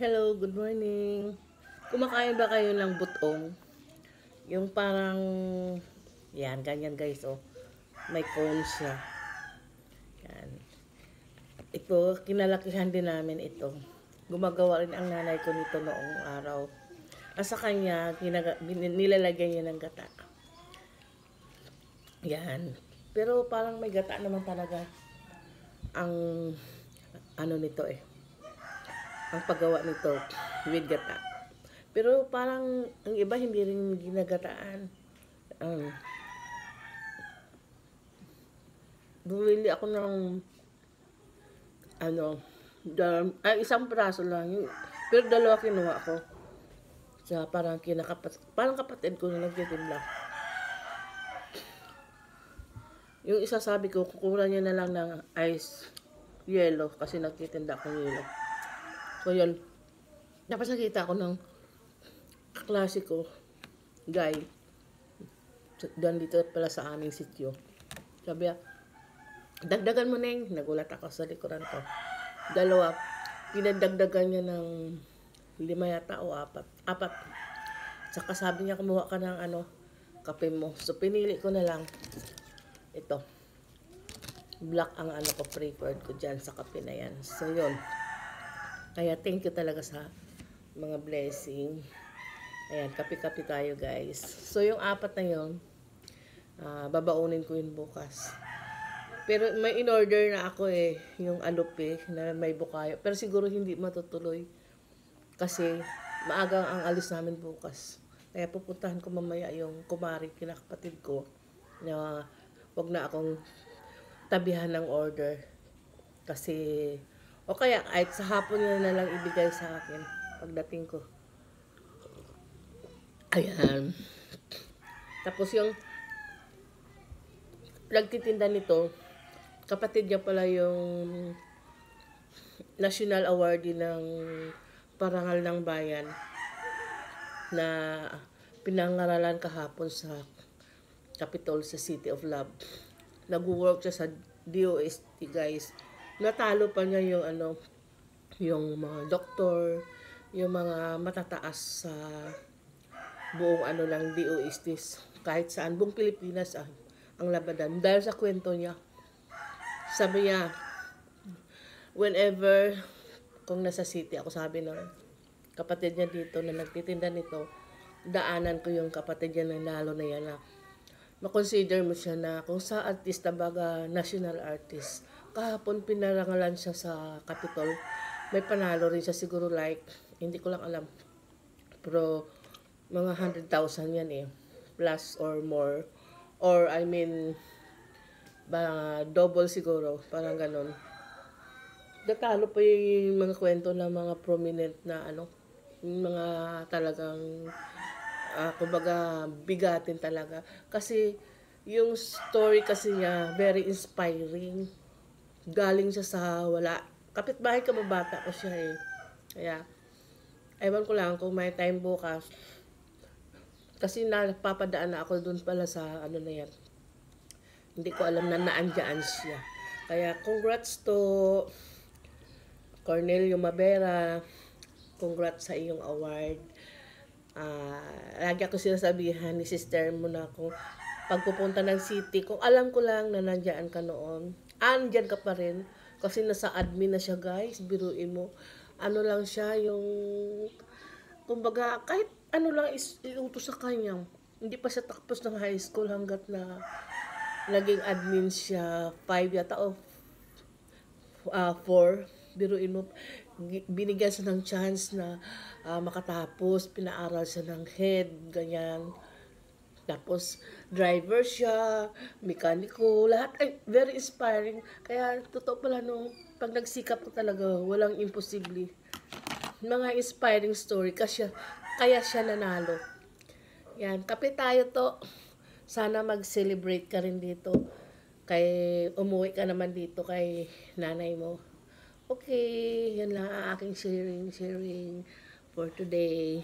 Hello, good morning. Kumakain ba kayo ng butong? Yung parang, yan, ganyan guys, oh. May cones siya. Yan. Ito, kinalakihan din namin ito. Gumagawa rin ang nanay ko nito noong araw. At sa kanya, nilalagyan niya ng gata. Yan. Pero parang may gata naman talaga ang ano nito eh. Ang paggawa nito with gata. Pero parang ang iba hindi rin ginagataan. Bumili ako ng isang praso lang yun. Pero dalawa kinuha ko. Sa parang kapatid ko na nagtitinda. Yung isa sabi ko, kukuha niya na lang ng ice yellow kasi nagtitinda akong yellow. So yun, tapos nakita ko ng kaklase ko, guy, doon dito pala sa aming sityo. Sabi niya, dagdagan mo na yung, nagulat ako sa likuran ko. Dalawa, pinadagdagan niya ng 5 yata o 4. Saka sabi niya, kumuha ka ng kape mo. So pinili ko na lang ito. Black ang ko, preferred ko dyan sa kape na yan. So yun. Kaya thank you talaga sa mga blessing. Ayan, kape-kape tayo guys. So yung 4 na yun, babaunin ko yun bukas. Pero may in-order na ako yung alupe na may bukayo. Pero siguro hindi matutuloy. Kasi maagang ang alis namin bukas. Kaya pupuntahan ko mamaya yung kumari, kinakapatid ko, na wag na akong tabihan ng order. Kasi, o kaya kahit sa hapon na lang ibigay sa akin pagdating ko. Ayan. Tapos yung nagtitinda nito, kapatid niya pala yung national awardee ng Parangal ng Bayan na pinangaralan kahapon sa Capitol sa City of Love. Nag-work siya sa DOST guys. Natalo pa niya yung yung mga doktor, yung mga matataas sa buong lang DOST kahit saan buong Pilipinas ang labanan dahil sa kwento niya. Sabi niya, whenever kung nasa city ako, sabi ng kapatid niya dito na nagtitinda nito, daanan ko yung kapatid niya na lalo na yan na makonsider mo siya na kung sa artista baga national artist. Kahapon pinarangalan siya sa Capitol. May panalo rin siya siguro like, hindi ko lang alam. Pero mga 100,000 yan plus or more. Or I mean, double siguro, parang ganon. Natalo pa yung mga kwento ng mga prominent na mga talagang kumbaga bigatin talaga. Kasi yung story kasi niya very inspiring. Galing siya sa wala. Kapitbahay kababata ko siya Kaya, ewan ko lang kung may time bukas. Kasi napapadaan na ako dun pala sa na yan. Hindi ko alam na naandyan siya. Kaya congrats to Cornelio Mabera. Congrats sa iyong award. Lagi ako sinasabihan ni sister mo na kung pagpupunta ng city, kung alam ko lang na nandiyan ka noon, andyan ka pa rin. Kasi nasa admin na siya guys, biruin mo. Ano lang siya, yung kumbaga kahit lang iutos sa kanya. Hindi pa siya tapos ng high school hanggat na naging admin siya 5 yata o 4. Biruin mo, binigyan siya ng chance na makatapos, pinaaral siya ng head, ganyan. Tapos, driver siya, mekaniko, lahat ay very inspiring. Kaya, totoo pala pag nagsikap ko talaga, walang imposible. Mga inspiring story, kaya siya nanalo. Yan, kape tayo to. Sana mag-celebrate ka rin dito. Kay umuwi ka naman dito kay nanay mo. Okay, yan lang ang aking sharing for today.